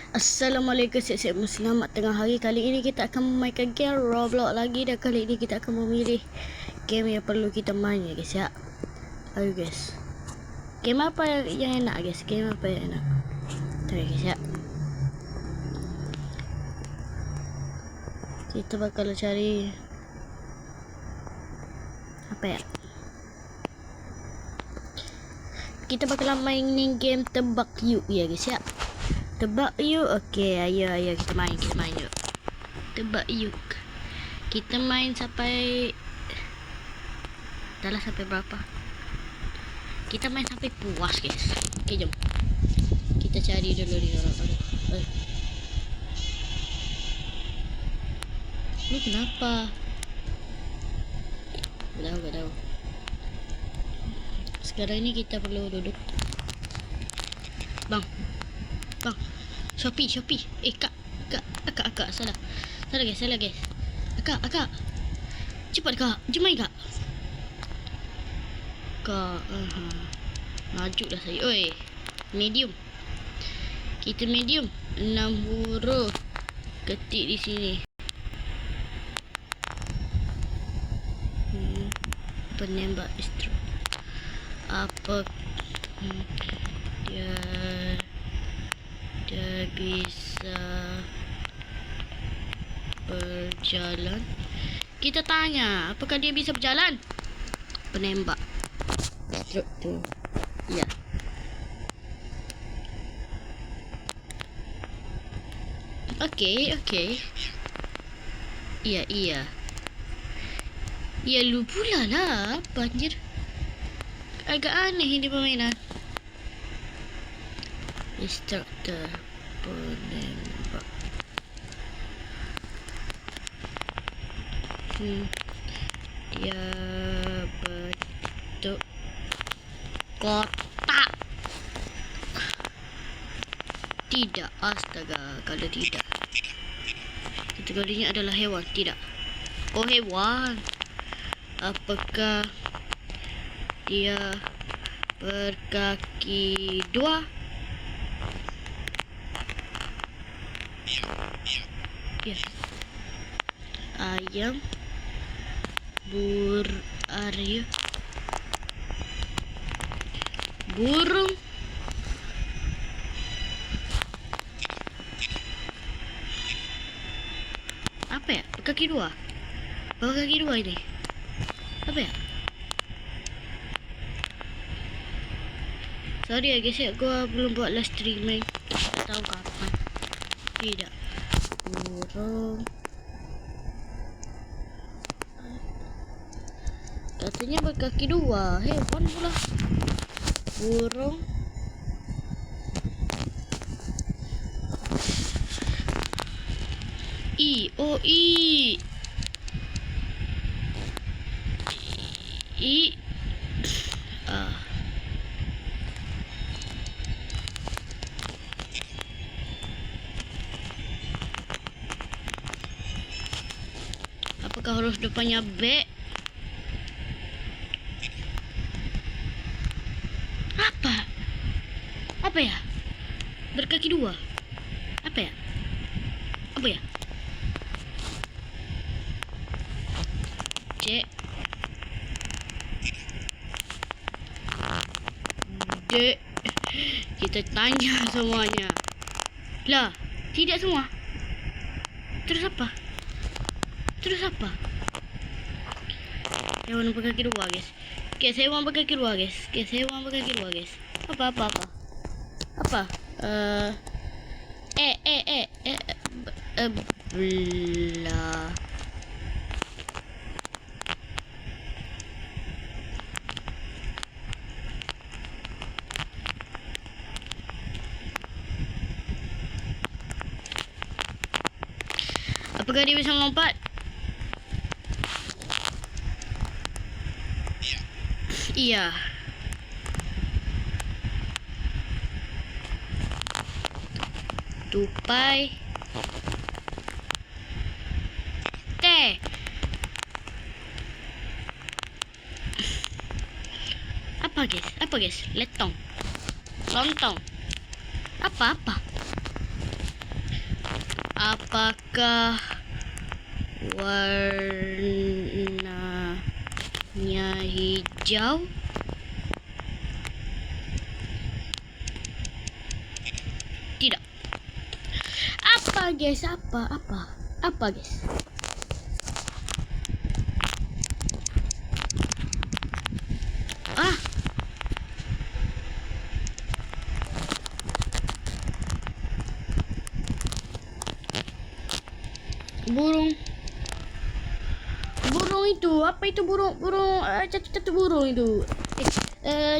Assalamualaikum, siap-siap selamat tengah hari. Kali ini kita akan memainkan game Roblox lagi. Dan kali ini kita akan memilih game yang perlu kita main ya guys ya. Ayo guys, game apa yang enak guys? Game apa yang enak? Tadi guys ya, kita bakal cari apa ya? Kita bakalan mainin game tebak yuk ya guys ya. Tebak yuk. Okey, ayo kita main yuk. Tebak yuk. Kita main sampai dah sampai berapa? Kita main sampai puas guys. Okey, jom. Kita cari dulu di orang. Ini kenapa? Gak tahu. Sekarang ini kita perlu duduk. Bang. Shopee. Kak. Salah guys. Kak. Cepat kak. Jom main kak. Kak. Maju dah saya. Oi. Medium. Kita medium. 6 huruf. Ketik di sini. Penembak istri. Apa dia bisa berjalan? Kita tanya, apakah dia bisa berjalan? Penembak. Tu. Ya. Okey. Iya. Ya lu pula lah. Banjir. Agak aneh ini permainan. Instructor penembak. Dia bentuk kotak. Tidak, astaga. Kalau tidak, kategorinya adalah hewan. Tidak. Oh, hewan. Apakah dia berkaki 2? Ya. Ayam, burung, apa ya? Berkaki 2 ini. Apa ya? Sorry ya guys ya, gua belum buat live streaming. Tak tahu kapan. Tidak. Burung. Katanya berkaki 2. Hewan pula. Burung. I. Apakah huruf depannya B? Apa ya? Berkaki 2. Apa ya? C, D. Kita tanya semuanya. Lah, tidak semua. Terus apa? Hewan berkaki 2 guys. Hewan berkaki 2 guys. Apa? Bla. Apakah dia bisa melompat? Iya. Tupai. T. Apa guys? Lontong. Apa? Apakah warnanya hijau? Tidak. Apa guys? Apa guys? Burung itu, apa itu burung satu burung itu,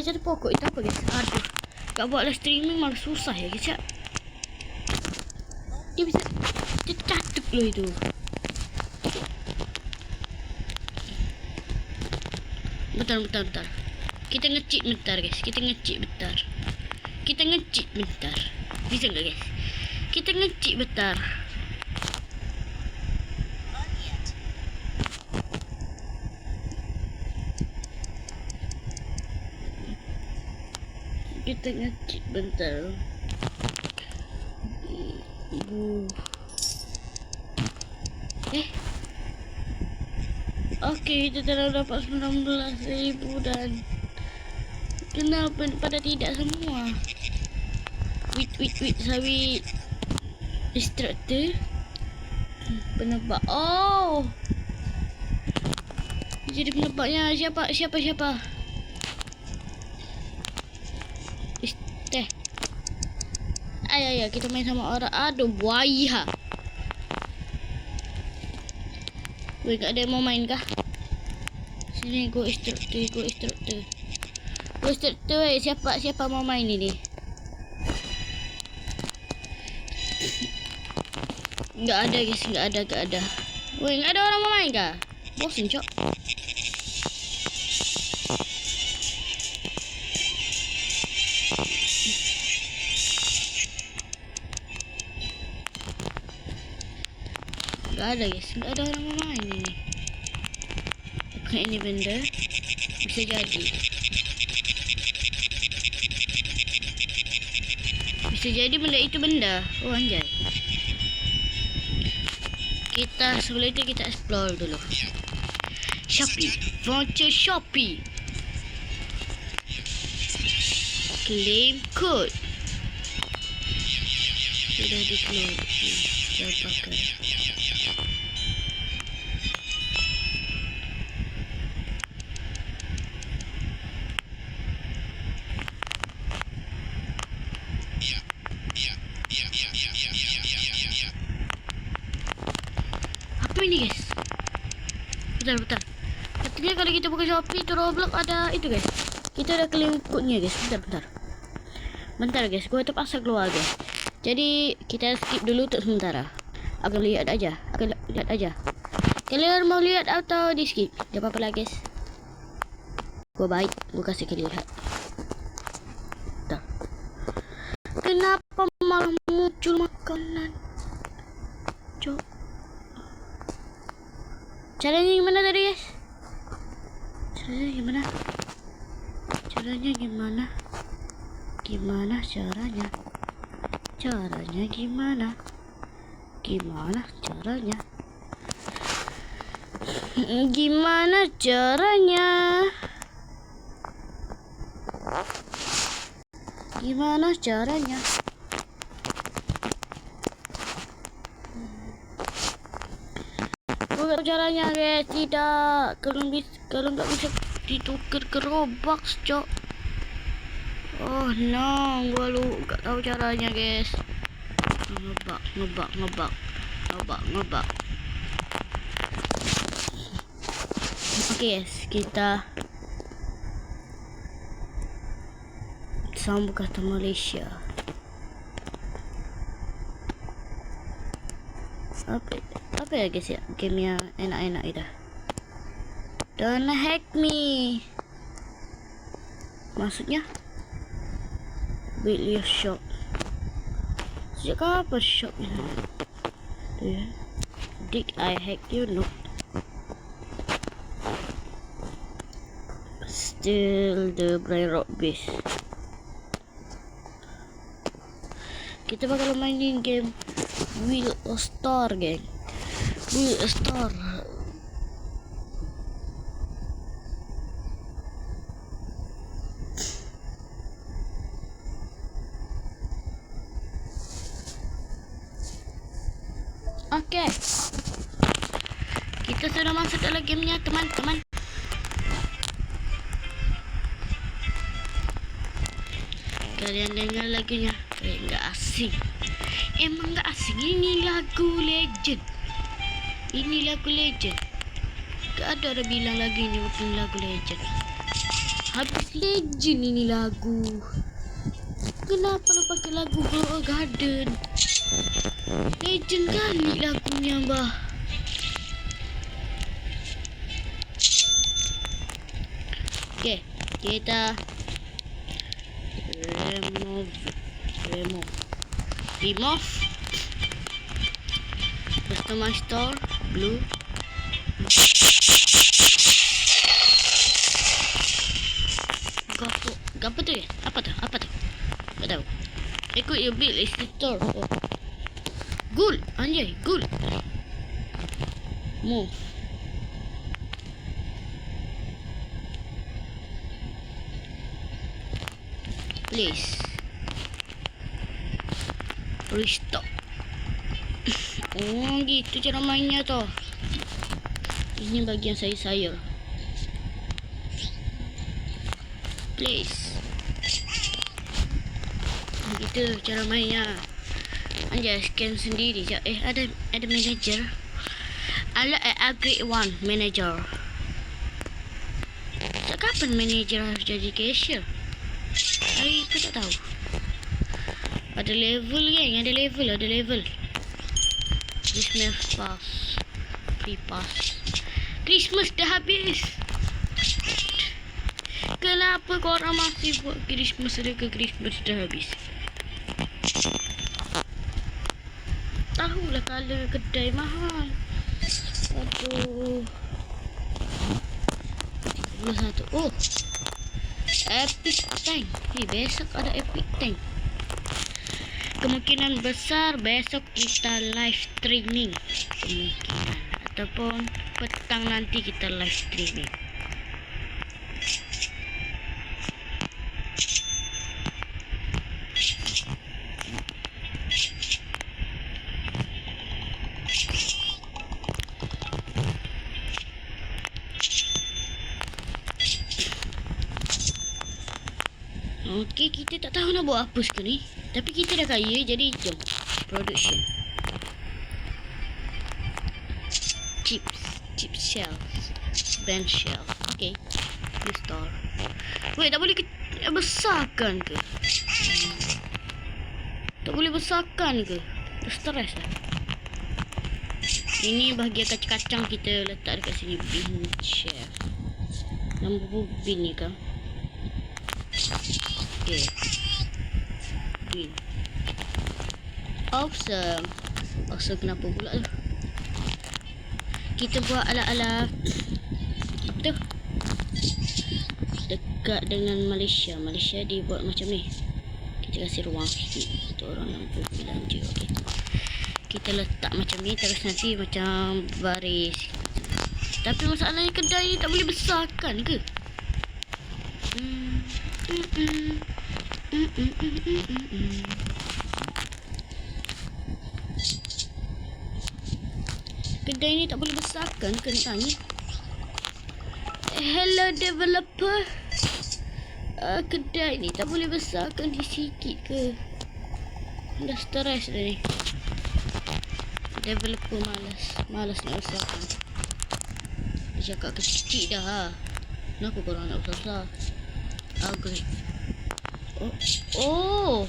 satu pokok itu apa guys? Aduh, tak buat live streaming malah susah ya guys ya. Dia bisa catuk loh itu. Bentar. Kita nge-cheat bentar guys. Kita nge-cheat bentar. Bisa nggak guys? Kita nge-cheat bentar. Kita nge-cheat bentar. Oke, kita telah dapat 19.000 dan kenapa pada tidak semua? Wait, sawit instructor penebak. Oh, jadi penebaknya siapa? Ayo kita main sama orang. Aduh, buaya. Weh, gak ada yang mau main kah? Sini, go instructor. Siapa mau main ini? Gak ada guys, gak ada. Weh, gak ada orang mau main kah? Bosan cok. Gak ada guys, gak ada orang mau main ini. Oke, ini benda bisa jadi benda itu benda. Oh anjay. Sebelum itu kita explore dulu. Shopee, voucher Shopee. Claim code. Sudah di-claim. Saya pakai. Apa ini guys? Bentar. Katanya kalau kita buka Shopee itu Roblox ada itu guys. Kita ada claim code-nya guys. Bentar guys, gua terpaksa keluar guys. Jadi kita skip dulu untuk sementara. Aku lihat aja. Kalian mau lihat atau di skip? Gak apa-apa lah guys. Gua kasih kalian lihat. Bentar. Kenapa malah muncul makanan? Cok. Caranya gimana tadi guys? Caranya gimana? Gimana caranya? Gimana caranya? Bukan caranya guys, tidak. Kalau nggak bisa ditukar ke Robux cok. Oh no, gua nggak tahu caranya guys. Ngebak. Oke guys, kita sambung ke Malaysia. Apa ya guys ya, game yang enak-enak itu. Don't hack me. Maksudnya build your shop. Sejak kapan shop ini? Did I hack you? No. Still the brain rock base. Kita bakal mainin game Build a star, geng. Build a star. Okay. Kita sudah masuk dalam gamenya, teman-teman. Kalian dengar lagunya? Enggak asing. Emang enggak asing. Ini lagu legend. Ini lagu legend. Gak ada orang bilang lagu ini bukan lagu legend. Habis legend ini lagu. Kenapa lo pakai lagu Grow a Garden? Legend kali lagunya, bah. Okay, kita remove customize store blue. Apa tu ya? Apa tu? Tak tahu. Ikut your build is the store. Gul, anjay, gul. Move. Please. Restore. Oh, gitu cara mainnya toh. Ini bagian saya. Please. Gitu cara mainnya. Anjay, scan sendiri je. Ada manager. Upgrade 1 manager. Tak kapan manager harus jadi cashier? Hari itu tak tahu. Ada level, geng. Ada level. Christmas pass. Free pass. Christmas dah habis. Kenapa korang masih buat Christmas sedangkan Christmas dah habis? Tahulah kalau kedai mahal. Aduh. 31. Oh. Epic tank. Besok ada epic tank. Kemungkinan besar besok kita live streaming. Kemungkinan. Ataupun petang nanti kita live streaming. Okey, kita tak tahu nak buat apa sekarang ni. Tapi kita dah kaya, jadi jom. Production. Chip shells. Band shell. Okay. Restore. Wait, tak boleh besarkan ke? Tak boleh besarkan ke? Stress lah. Ini bahagian kacang-kacang kita letak dekat sini. Bean chef. Nombor bin ni kan? Okay. Green. Awesome. Kenapa pula tu? Kita buat ala-ala tu dekat dengan Malaysia. Malaysia dibuat macam ni. Kita kasih ruang sikit untuk orang yang berbelanja. Okay. Kita letak macam ni, terus nanti macam baris. Tapi masalahnya kedai ni tak boleh besarkan ke? Kedai ni tak boleh besarkan ke, nak tanya. Hello developer. Kedai ni tak boleh besarkan di sikit ke? Dah stress dah ni. Developer malas nak besarkan. Dia cakap kecil dah ha. Kenapa korang nak besar-besar? Upgrade. Oh.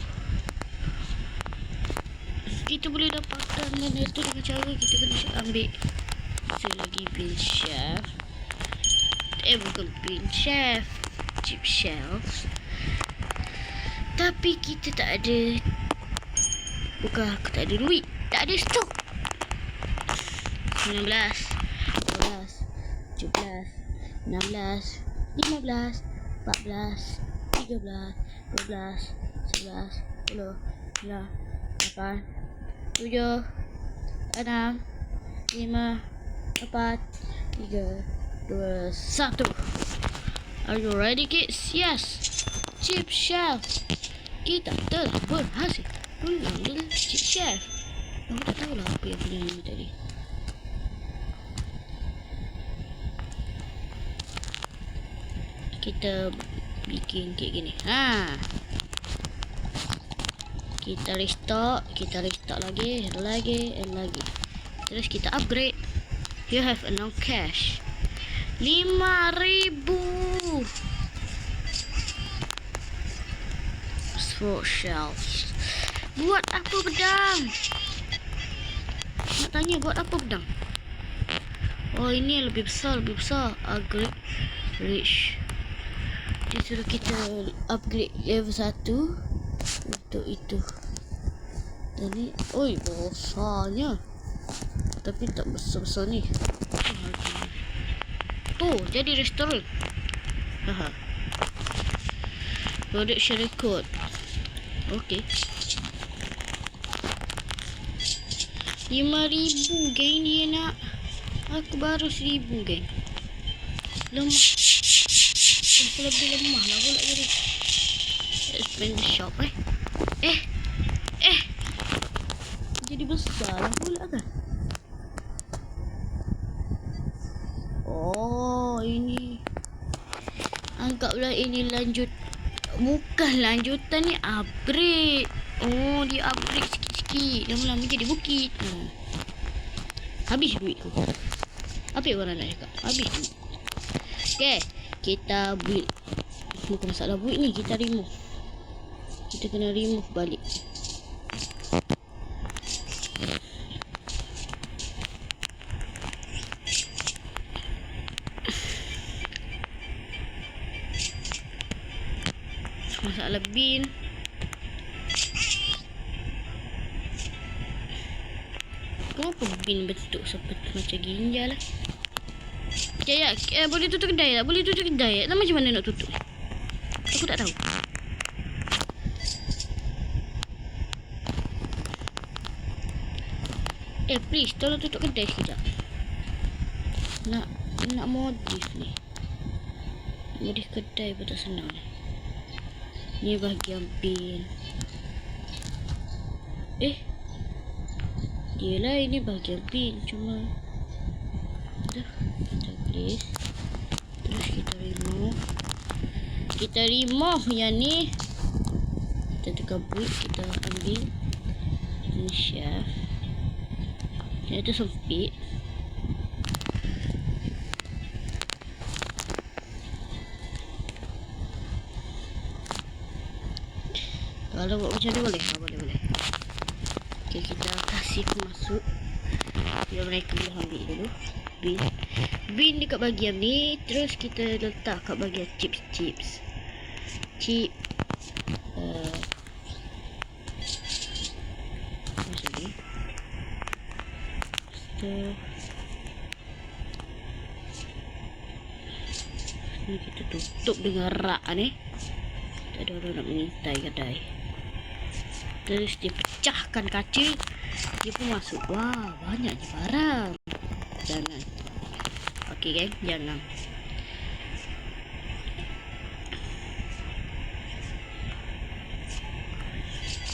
Kita boleh dapatkan mana tu dengan cara kita kena ambil selagi bean chef. Bukan bean chef, chip shells. Tapi kita tak ada. Bukan aku tak ada duit, tak ada stok. 19 12 17 16 15 14 13 12 11 10 9 8 7, 6, 5, 4, 3, 2, 1. Are you ready, kids? Yes. Chip Chef. Kita telah berhasil mengambil Chip Chef. Aku tak tahulah apa yang punya ini tadi. Kita bikin kek gini. Kita restock lagi. Terus kita upgrade. You have enough cash. 5,000. Sword shells. Buat apa pedang? Nak tanya buat apa pedang? Oh, ini lebih besar. Upgrade reach. Dia suruh kita upgrade level 1 untuk itu. Dan ni, oi, besarnya. Tapi tak besar-besar ni. Oh, jadi restoran. Haha. Production record. Okey. 5,000 geng dia nak. Aku baru 1,000 geng. Lemah. Lebih lemah lah pula jadi. Let's find the shop jadi besar lah pula kan. Oh, ini anggaplah ini lanjut. Bukan lanjutan ni, upgrade. Oh, dia upgrade sikit-sikit. Lama-lama jadi bukit. Habis duit tu. Apa yang orang nak cakap? Habis duit. Okay, kita build. Bukan masalah build ni, kita remove. Kita kena remove balik. Masalah bin. Kenapa bin bentuk seperti macam ginjal lah? Ya, boleh tutup kedai tak? Boleh tutup kedai tak? Macam mana nak tutup? Aku tak tahu. Please, tolong tutup kedai sekejap. Nak modif ni. Modif kedai pun tak senang ni. Ni bahagian bin. Yelah, ini bahagian bin. Cuma kita place. Terus kita remove. Kita remove yang ni. Kita tekan boot. Kita ambil ini chef. Yang tu sempit. Kalau buat macam ni boleh? Boleh. Okay, kita kasih masuk. Biar mereka boleh ambil dulu bin dekat bahagian ni. Terus kita letak kat bahagian chips chip macam ni. Ni kita tutup dengan rak ni. Tak ada orang nak mengintai kedai. Terus dia pecahkan kaca. Dia pun masuk. Wah, banyaknya barang. Jangan. Okey geng, jangan.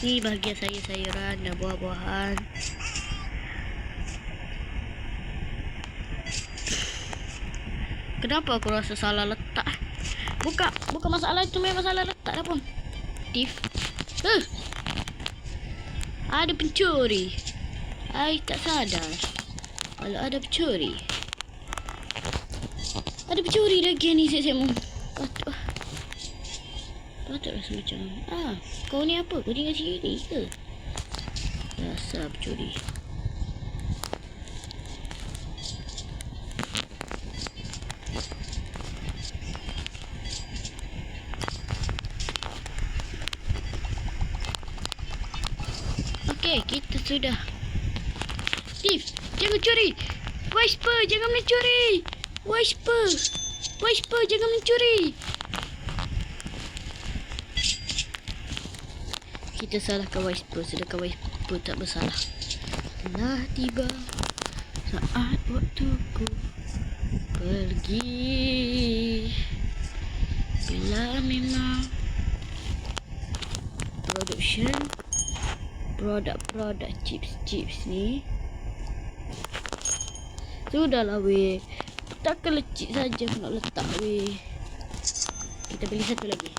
Ni bahagian sayur-sayuran dan buah-buahan. Kenapa aku rasa salah letak? Bukan masalah itu, memang salah letak dah pun. Ada pencuri. Tak sadar kalau ada pencuri. Ada pencuri lagi ni, saya patut rasa macam kau ni apa? Kau tinggal sini ke? Rasa pencuri. Okey, kita sudah. Steve, jangan curi. Whisper, jangan mencuri. Whisper, jangan mencuri. Kita salahkan Whisper, sedangkan Whisper Apa tak bersalah. Telah tiba saat waktuku pergi. Bila memang production produk chips ni sudahlah weh. Tak kelecik saja aku nak letak weh. Kita beli satu lagi.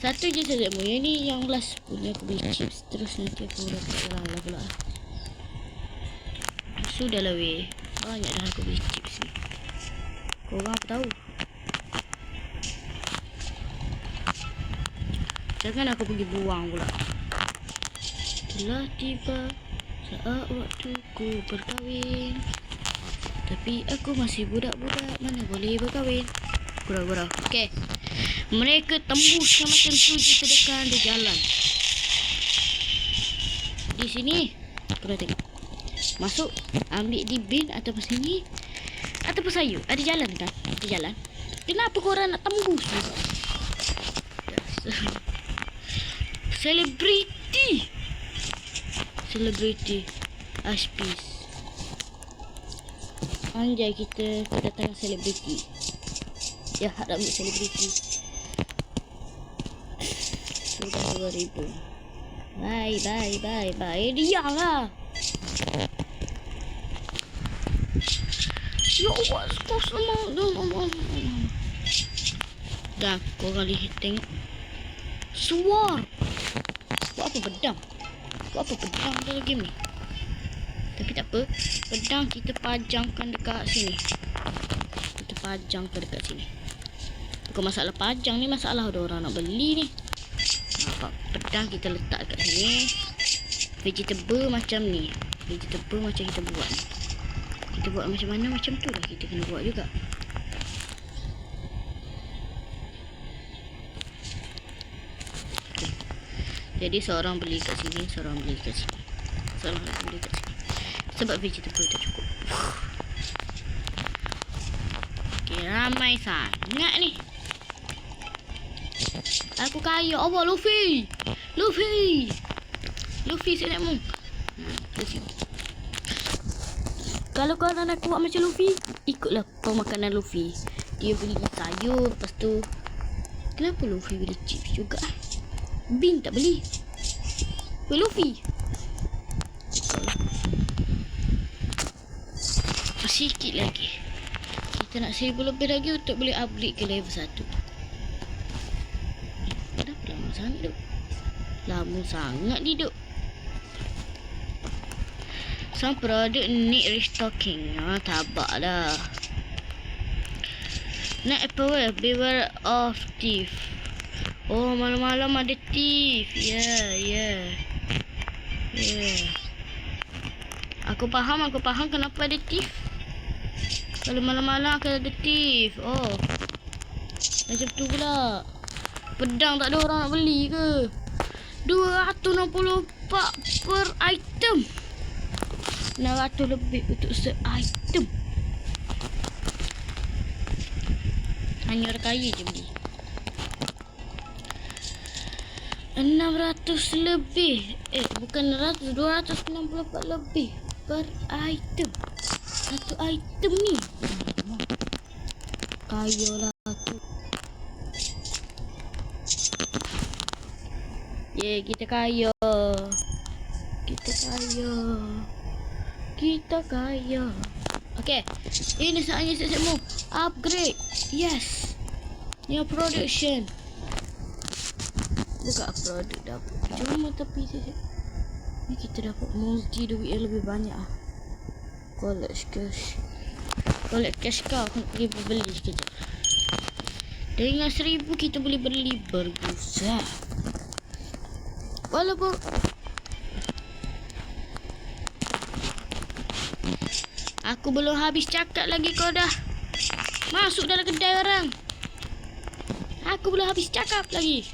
Satu je saja mu. Yang ni yang last punya aku beli chips. Terus nanti aku dapat salah pula. Sudahlah weh. Banyak dah aku beli chips ni. Korang apa tahu? Jangan aku pergi buang pula. Telah tiba saat waktuku berkahwin. Tapi aku masih budak-budak. Mana boleh berkahwin. Gurau-gurau. Okey. Mereka tembuskan macam tu je sedekah di jalan. Di sini. Korang tengok. Masuk. Ambil di bin ataupun sini. Ataupun sayur. Ada jalan kan? Ada jalan. Kenapa korang nak tembus juga? Selebriti. Selebriti. Aspis. Anjay kita kedatangan selebriti. Ya, harap ambil selebriti. Sudah 2000. Bye. Diam lah. Ya Allah, astagfirullah. Dah, korang lihat tengok. Suar. Buat apa pedang? Dalam game ni? Tapi tak apa. Pedang kita pajangkan dekat sini. Bukan masalah pajang ni. Masalah ada orang nak beli ni. Nampak? Pedang kita letak dekat sini. Vegetable macam ni. Vegetable macam kita buat ni. Kita buat macam mana? Macam tu lah kita kena buat juga. Jadi seorang beli kat sini, seorang beli kat sini. Sebab vegetable tak cukup. Okey, ramai sangat ni. Aku kaya. Allah, Luffy senakmu. Kalau kau nak buat macam Luffy, ikutlah pemakanan Luffy. Dia beli sayur, lepas tu kenapa Luffy beli chips juga? Bin tak beli. Luffy. Sikit lagi. Kita nak 1000 lebih lagi untuk boleh upgrade ke level 1. Kenapa lama sangat duk? Lama sangat ni duk. Some product need restocking. Tabak dah. Nak apa? Beware of thief. Oh, malam-malam ada thief. Yeah. Aku faham kenapa ada thief. Kalau malam-malam akan ada thief. Oh. Macam tu pula. Pedang tak ada orang nak beli ke? 264 per item. 600 lebih untuk se-item. Hanya orang kaya je beli. 600 lebih. Bukan 100, 264 lebih per item. Satu item ni. Kaya lah aku. Kita kaya. Okay. Ini saatnya saya upgrade. Yes. New production. Buka produk dapur. Cuma tapi ni kita dapat multi duit yang lebih banyak. Collect cash kau. Aku nak pergi beli sekejap. Dengan 1000 kita boleh beli burger set. Walaupun aku belum habis cakap lagi kau dah masuk dalam kedai orang. Aku belum habis cakap lagi.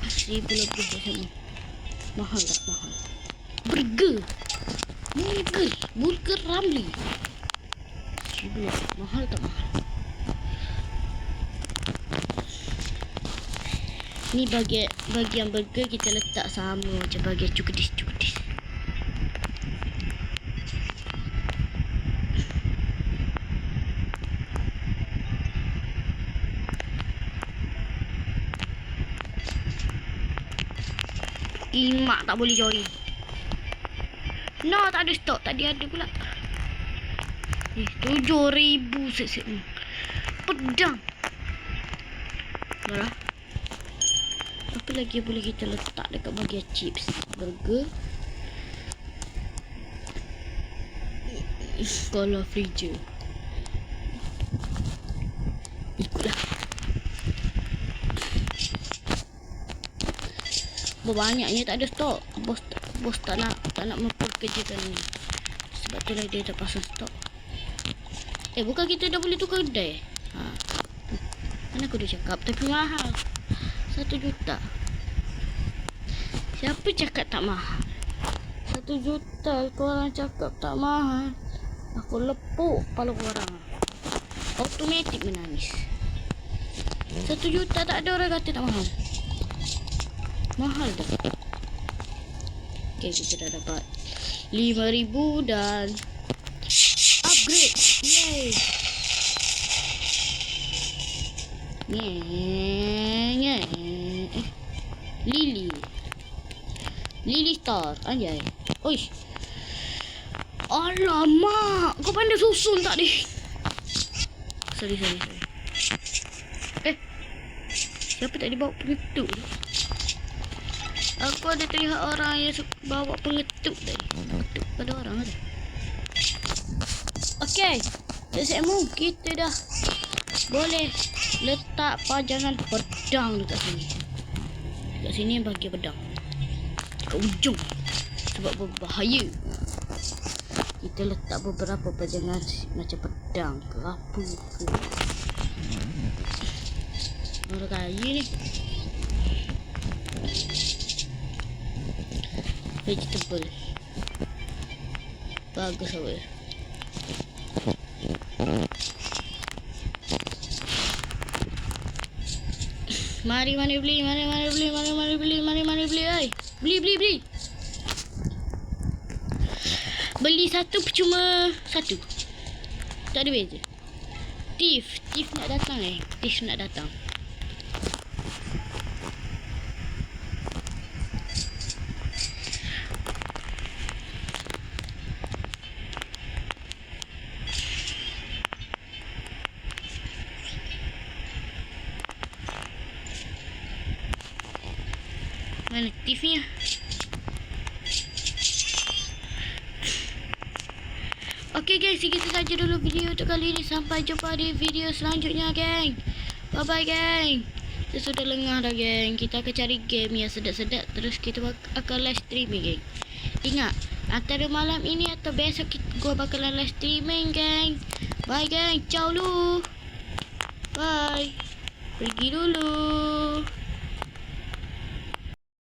1000 lebih sama. Mahal tak mahal? Burger Ramly. 1000 mahal tak mahal? Ni bagian burger kita letak sama macam bagian cukedis. Imak tak boleh join. No, tak ada stok. Tadi ada pula. 7,000 set ni. Pedang. Malah. Apa lagi boleh kita letak dekat bahagian chips? Burger. Kalau freezer. Ikutlah. Banyaknya tak ada stok. Bos tak nak memperkerjakan ni. Sebab tu lah dia tak pasang stok. Bukan kita dah boleh tukar kedai. Mana aku dah cakap tapi mahal. 1 juta. Siapa cakap tak mahal? 1 juta korang cakap tak mahal. Aku lepuk kepala korang. Automatik menangis. 1 juta tak ada orang kata tak mahal. Mahal tak? Okay, kita dah dapat 5,000 dan upgrade. Yay. Lily Star. Anjay. Oish. Alamak, kau pandai susun tak ni? Sorry. Siapa tak dibawa pengetuk tu? Aku ada tengok orang yang bawa pengetuk tadi. Pengetuk pada orang ada. Okay, selesai kita dah boleh letak pajangan pedang dekat sini. Dekat sini bahagian pedang. Dekat ujung. Sebab berbahaya. Kita letak beberapa pajangan macam pedang ke apa ke. Orang kaya ni. Vegetable. Bagus awal. Mari beli. Ay. Beli. Beli satu percuma satu. Tak ada beza. Thief nak datang Thief nak datang. Mana TV-nya? Okay guys, segitu saja dulu video untuk kali ini. Sampai jumpa di video selanjutnya geng. Bye bye geng. Saya sudah lengah dah geng. Kita akan cari game yang sedap-sedap. Terus kita akan live streaming geng. Ingat, antara malam ini atau besok gua bakalan live streaming geng. Bye geng. Ciao lu. Bye. Pergi dulu.